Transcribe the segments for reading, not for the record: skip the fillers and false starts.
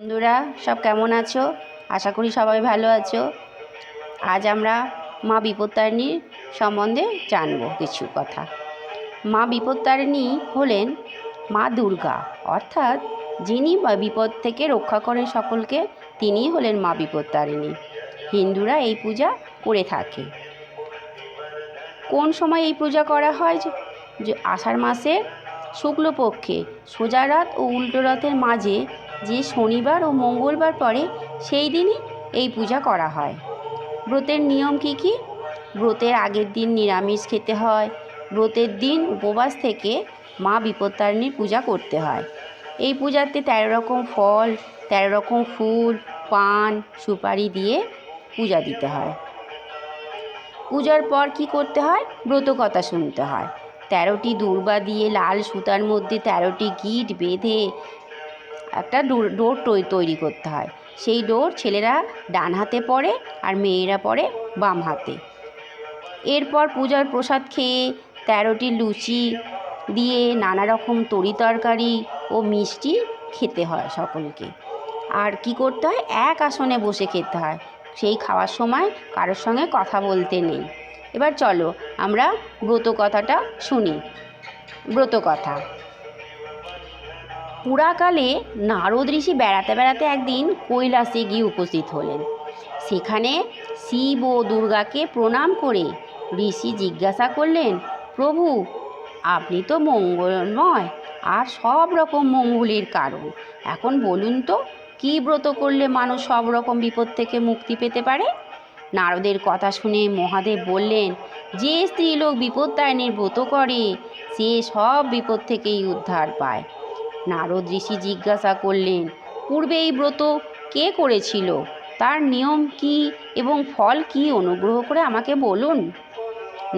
বন্ধুরা সব কেমন আছো? আশা করি সবাই ভালো আছো। আজ আমরা মা বিপত্তারিণীর সম্বন্ধে জানব কিছু কথা। মা বিপত্তারিণী হলেন মা দুর্গা, অর্থাৎ যিনি বিপদ থেকে রক্ষা করেন সকলকে, তিনিই হলেন মা বিপত্তারিণী। হিন্দুরা এই পূজা করে থাকে। কোন সময় এই পূজা করা হয়? যে আষাঢ় মাসের শুক্লপক্ষে সোজা রাত ও উল্টো রথের মাঝে যে শনিবার ও মঙ্গলবার পড়ে সেই দিনই এই পূজা করা হয়। ব্রতের নিয়ম কি কি? ব্রতের আগের দিন নিরামিষ খেতে হয়। ব্রতের দিন উপবাস থেকে মা বিপত্তারিণীর পূজা করতে হয়। এই পূজাতে 13 রকম ফল, 13 রকম ফুল, পান, সুপারি দিয়ে পূজা দিতে হয়। পূজার পর কি করতে হয়? ব্রতকথা শুনতে হয়। 13টি দূর্বা দিয়ে লাল সুতার মধ্যে 13টি গিঁট বেঁধে একটা ডোর তৈরি করতে হয়। সেই ডোর ছেলেরা ডান হাতে পড়ে আর মেয়েরা পড়ে বাম হাতে। এরপর পূজার প্রসাদ খেয়ে 13টি লুচি দিয়ে নানা রকম তরি তরকারি ও মিষ্টি খেতে হয় সকলকে। আর কি করতে হয়? এক আসনে বসে খেতে হয়। সেই খাওয়ার সময় কারোর সঙ্গে কথা বলতে নেই। এবার চলো আমরা ব্রত কথাটা শুনি। ব্রত কথা। পুরাকালে নারদ ঋষি বেড়াতে বেড়াতে একদিন কৈলাসে গিয়ে উপস্থিত হলেন। সেখানে শিব ও দুর্গাকে প্রণাম করে ঋষি জিজ্ঞাসা করলেন, প্রভু, আপনি তো মঙ্গলময় আর সব রকম মঙ্গলের কারণ। এখন বলুন তো, কী ব্রত করলে মানুষ সব রকম বিপদ থেকে মুক্তি পেতে পারে? নারদের কথা শুনে মহাদেব বললেন, যে স্ত্রীলোক বিপত্তারিণীর ব্রত করে সে সব বিপদ থেকেই উদ্ধার পায়। নারদ ঋষি জিজ্ঞাসা করলেন, পূর্বে এই ব্রত কে করেছিল? তার নিয়ম কি এবং ফল কি? অনুগ্রহ করে আমাকে বলুন।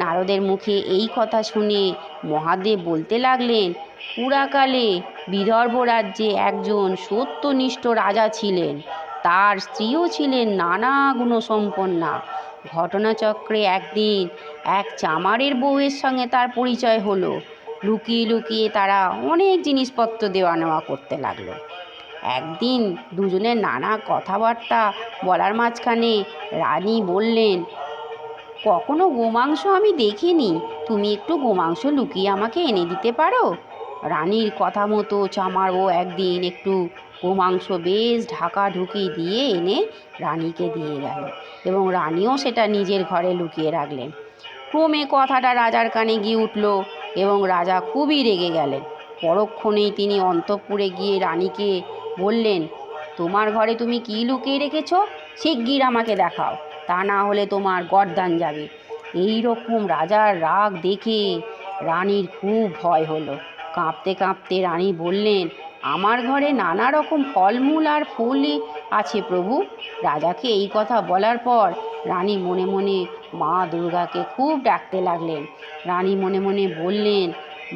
নারদের মুখে এই কথা শুনে মহাদেব বলতে লাগলেন, পুরাকালে বিদর্ভ রাজ্যে একজন সত্যনিষ্ঠ রাজা ছিলেন। তার স্ত্রীও ছিলেন নানা গুণসম্পন্না। ঘটনাচক্রে একদিন এক চামারের বউয়ের সঙ্গে তার পরিচয় হলো। লুকিয়ে লুকিয়ে তারা অনেক জিনিসপত্র দেওয়া নেওয়া করতে লাগলো। একদিন দুজনের নানা কথাবার্তা বলার মাঝখানে রানী বললেন, কখনো গোমাংস আমি দেখিনি, তুমি একটু গোমাংস লুকিয়ে আমাকে এনে দিতে পারো? রানীর কথা মতো চামারও একদিন একটু গোমাংস বেশ ঢাকাঢুকি দিয়ে এনে রানীকে দিয়ে গেল এবং রানীও সেটা নিজের ঘরে লুকিয়ে রাখলেন। ক্রমে কথাটা রাজার কানে গিয়ে উঠল এবং রাজা খুবই রেগে গেলেন। পরক্ষণেই তিনি অন্তঃপুরে গিয়ে রানীকে বললেন, তোমার ঘরে তুমি কী লুকিয়ে রেখেছ? শিগগির আমাকে দেখাও, তা না হলে তোমার গর্দান যাবে। এই রকম রাজার রাগ দেখে রানীর খুব ভয় হলো। কাঁপতে কাঁপতে রানী বললেন, আমার ঘরে নানা রকম ফলমূল আর ফুলই আছে প্রভু। রাজাকে এই কথা বলার পর রানী মনে মনে মা দুর্গাকে খুব ডাকতে লাগলেন। রানী মনে মনে বললেন,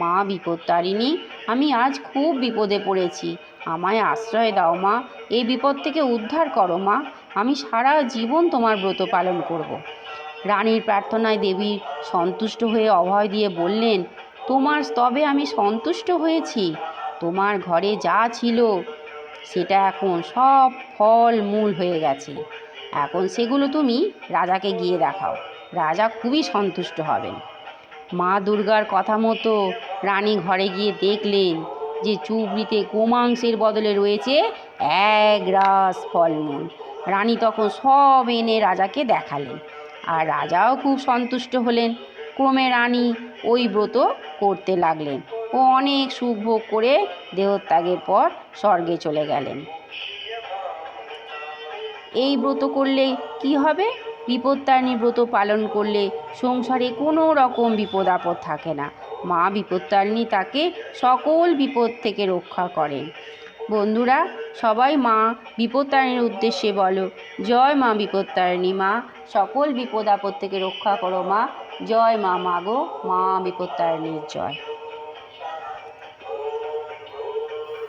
মা বিপত্তারিণী, আমি আজ খুব বিপদে পড়েছি, আমায় আশ্রয় দাও মা, এই বিপদ থেকে উদ্ধার করো মা, আমি সারা জীবন তোমার ব্রত পালন করব। রানীর প্রার্থনায় দেবী সন্তুষ্ট হয়ে অভয় দিয়ে বললেন, তোমার স্তবে আমি সন্তুষ্ট হয়েছি। তোমার ঘরে যা ছিল সেটা এখন সব ফল মূল হয়ে গেছে। এখন সেগুলো তুমি রাজাকে গিয়ে দেখাও, রাজা খুবই সন্তুষ্ট হবেন। মা দুর্গার কথা মতো রানী ঘরে গিয়ে দেখলেন যে চুবড়িতে গোমাংসের বদলে রয়েছে 1 রাস ফলমূল। রানী তখন সব এনে রাজাকে দেখালেন আর রাজাও খুব সন্তুষ্ট হলেন। ক্রমে রানী ওই ব্রত করতে লাগলেন ও অনেক সুখ ভোগ করে দেহত্যাগের পর স্বর্গে চলে গেলেন। এই ব্রত করলে কি হবে? বিপত্তারিণী ব্রত পালন করলে সংসারে কোনো রকম বিপদ আপদ থাকে না। মা বিপত্তারিণী তাকে সকল বিপদ থেকে রক্ষা করেন। বন্ধুরা সবাই মা বিপত্তারিণীর উদ্দেশ্যে বলো, জয় মা বিপত্তারিণী মা, সকল বিপদ আপদ থেকে রক্ষা করো মা, জয় মা, মাগো মা বিপত্তারিণীর জয়।